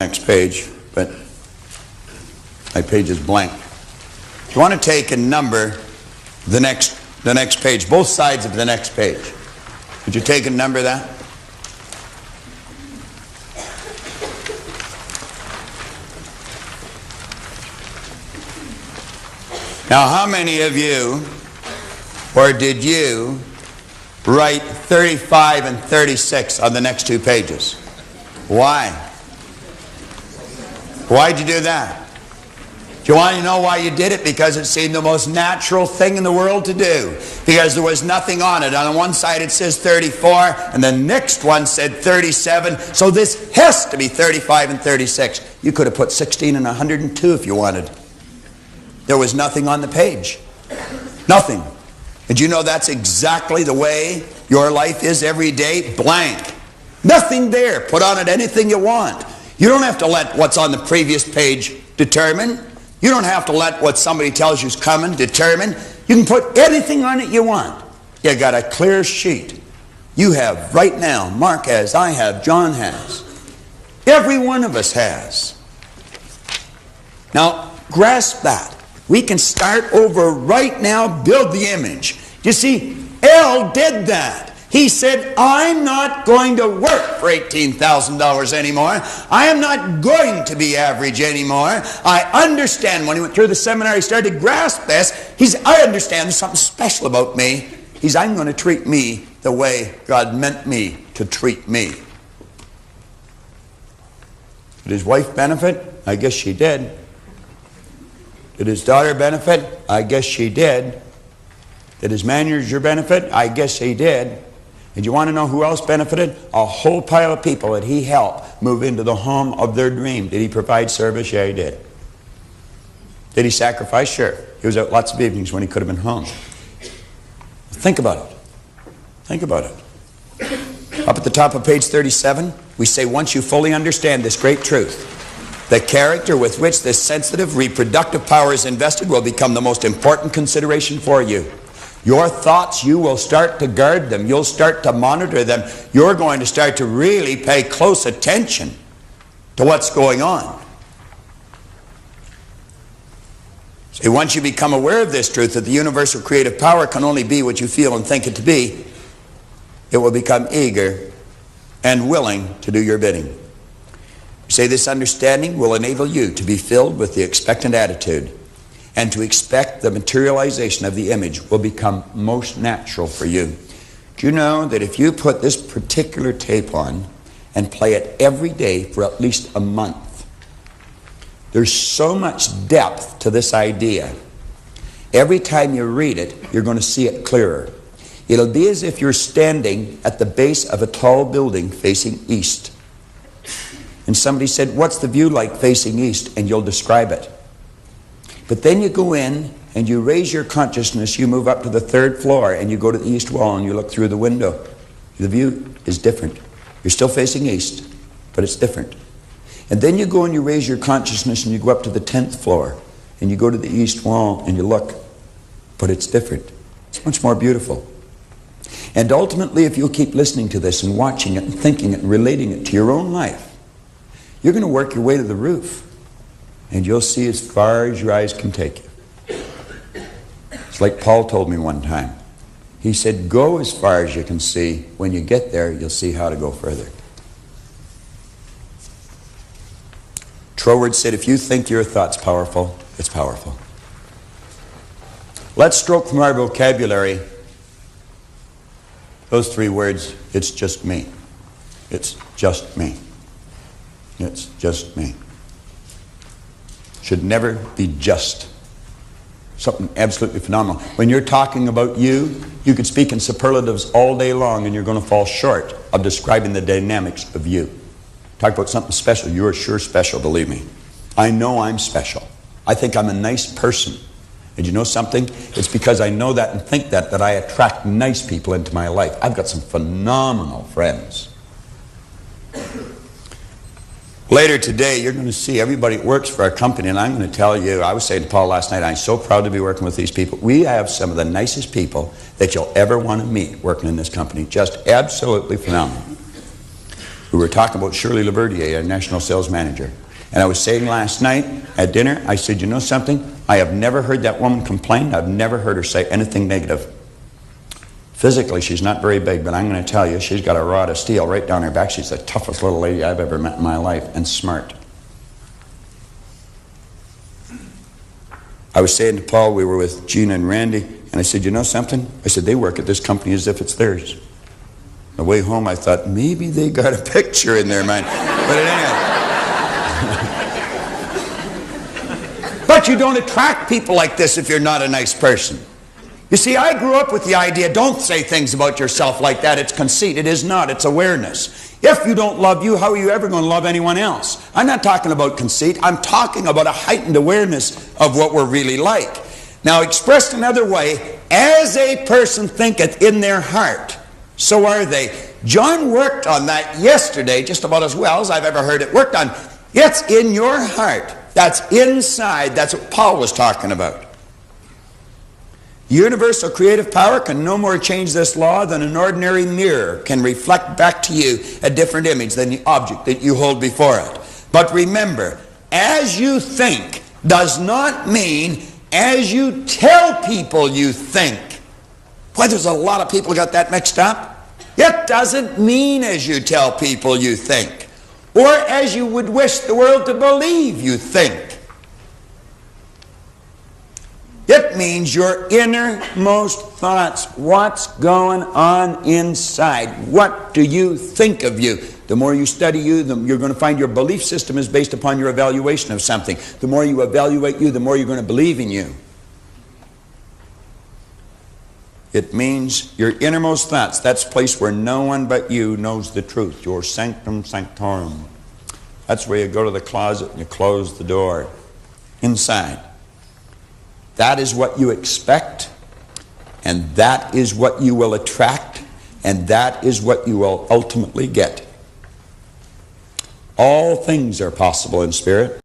next page, but my page is blank. You want to take and number the next page, both sides of the next page. Would you take and number that? Now, how many of you, or did you, write 35 and 36 on the next two pages? Why? Why'd you do that? Do you want to know why you did it? Because it seemed the most natural thing in the world to do. Because there was nothing on it. On one side it says 34, and the next one said 37. So this has to be 35 and 36. You could have put 16 and 102 if you wanted. There was nothing on the page. Nothing. Did you know that's exactly the way your life is every day? Blank. Nothing there. Put on it anything you want. You don't have to let what's on the previous page determine. You don't have to let what somebody tells you is coming determine. You can put anything on it you want. You got a clear sheet. You have right now, Mark has, I have, John has. Every one of us has. Now, grasp that. We can start over right now, build the image. You see, L did that. He said, I'm not going to work for $18,000 anymore. I am not going to be average anymore. I understand. When he went through the seminar, he started to grasp this. I understand there's something special about me. I'm going to treat me the way God meant me to treat me. Did his wife benefit? I guess she did. Did his daughter benefit? I guess she did. Did his manager benefit? I guess he did. And you want to know who else benefited? A whole pile of people that he helped move into the home of their dream. Did he provide service? Yeah, he did. Did he sacrifice? Sure. He was out lots of evenings when he could have been home. Think about it. Think about it. Up at the top of page 37, we say, once you fully understand this great truth, the character with which this sensitive reproductive power is invested will become the most important consideration for you. Your thoughts, you will start to guard them. You'll start to monitor them. You're going to start to really pay close attention to what's going on. See, once you become aware of this truth, that the universal creative power can only be what you feel and think it to be, it will become eager and willing to do your bidding. Say this understanding will enable you to be filled with the expectant attitude, and to expect the materialization of the image will become most natural for you. Do you know that if you put this particular tape on and play it every day for at least a month, there's so much depth to this idea. Every time you read it, you're going to see it clearer. It'll be as if you're standing at the base of a tall building facing east. And somebody said, what's the view like facing east? And you'll describe it. But then you go in and you raise your consciousness, you move up to the third floor and you go to the east wall and you look through the window. The view is different. You're still facing east, but it's different. And then you go and you raise your consciousness and you go up to the 10th floor and you go to the east wall and you look, but it's different. It's much more beautiful. And ultimately, if you'll keep listening to this and watching it and thinking it and relating it to your own life, you're going to work your way to the roof. And you'll see as far as your eyes can take you. It's like Paul told me one time. He said, go as far as you can see. When you get there, you'll see how to go further. Troward said, if you think your thought's powerful, it's powerful. Let's stroke from our vocabulary those three words, it's just me. It's just me. It's just me. Should never be just. Something absolutely phenomenal. When you're talking about you could speak in superlatives all day long and you're going to fall short of describing the dynamics of you. Talk about something special. You're sure special, believe me. I know I'm special. I think I'm a nice person. And you know something? It's because I know that and think that I attract nice people into my life. I've got some phenomenal friends. Later today, you're going to see everybody that works for our company, and I'm going to tell you, I was saying to Paul last night, I'm so proud to be working with these people. We have some of the nicest people that you'll ever want to meet working in this company. Just absolutely phenomenal. We were talking about Shirley Laverdier, our national sales manager. And I was saying last night at dinner, I said, you know something? I have never heard that woman complain. I've never heard her say anything negative. Physically, she's not very big, but I'm going to tell you, she's got a rod of steel right down her back. She's the toughest little lady I've ever met in my life, and smart. I was saying to Paul, we were with Gina and Randy, and I said, you know something? I said, they work at this company as if it's theirs. On the way home, I thought, maybe they got a picture in their mind. But anyway. But you don't attract people like this if you're not a nice person. You see, I grew up with the idea, don't say things about yourself like that. It's conceit. It is not. It's awareness. If you don't love you, how are you ever going to love anyone else? I'm not talking about conceit. I'm talking about a heightened awareness of what we're really like. Now, expressed another way, as a person thinketh in their heart, so are they. John worked on that yesterday just about as well as I've ever heard it worked on. It's in your heart. That's inside. That's what Paul was talking about. Universal creative power can no more change this law than an ordinary mirror can reflect back to you a different image than the object that you hold before it. But remember, as you think does not mean as you tell people you think. Boy, there's a lot of people got that mixed up. It doesn't mean as you tell people you think, or as you would wish the world to believe you think. It means your innermost thoughts. What's going on inside? What do you think of you? The more you study you, you're going to find your belief system is based upon your evaluation of something. The more you evaluate you, the more you're going to believe in you. It means your innermost thoughts. That's a place where no one but you knows the truth. Your sanctum sanctorum. That's where you go to the closet and you close the door. Inside. That is what you expect, and that is what you will attract, and that is what you will ultimately get. All things are possible in spirit.